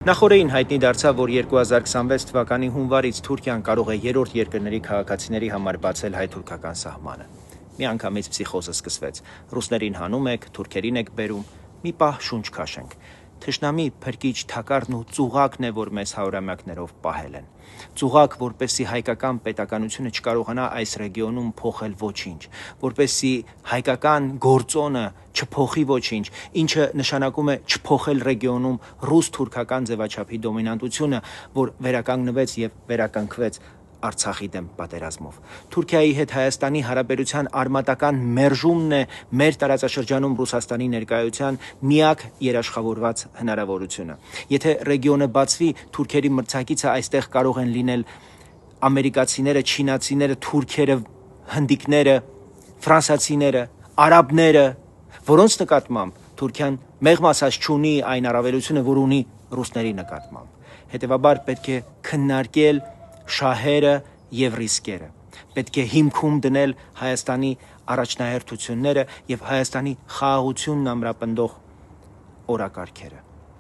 Նախորդին հայտնի դարձավ, որ 2026 թվականի հունվարից Թուրքիան կարող է երրորդ երկրների քաղաքացիների համար բացել հայ-թուրքական սահմանը։ Միանգամից փսիխոզը սկսվեց։ Ռուսներին հանում եք, թուրքերին եք բերում, մի պահ շունչ քաշենք։ Թշնամի փրկիչ թակարդն ու ծուղակն է, որ մեզ հարյուրամյակներով պահել են։ Ծուղակ, որպեսզի հայկական պետականությունը չկարողանա այս ռեգիոնում փոխել ոչինչ, որպեսզի հայկական գործոնը չփոխի ոչինչ, ինչը նշանակում է չփոխել ռեգիոնում ռուս-թուրքական ձևաչափի դոմինանտությունը, որ վերականգնվեց եւ վերականգնվեց Արցախի դեմ պատերազմով։ Թուրքիայի հետ Հայաստանի հարաբերության արմատական մերժումն է մեր տարածաշրջանում Ռուսաստանի ներկայության միակ երաշխավորված հնարավորությունը։ Եթե ռեգիոնը բացվի, թուրքերի մրցակիցը այստեղ կարող են լինել ամերիկացիները, չինացիները, թուրքերը, հնդիկները, ֆրանսիացիները, արաբները, որոնց նկատմամբ Թուրքիան մեղմ ասած չունի այն առավելությունը, որ ունի ռուսների նկատմամբ։ Հետևաբար պետք է քննարկել շահերը եւ ռիսկերը։ Պետք է հիմքում դնել Հայաստանի առաջնահերթությունները եւ Հայաստանի խաղաղությունն ամրապնդող օրակարգերը։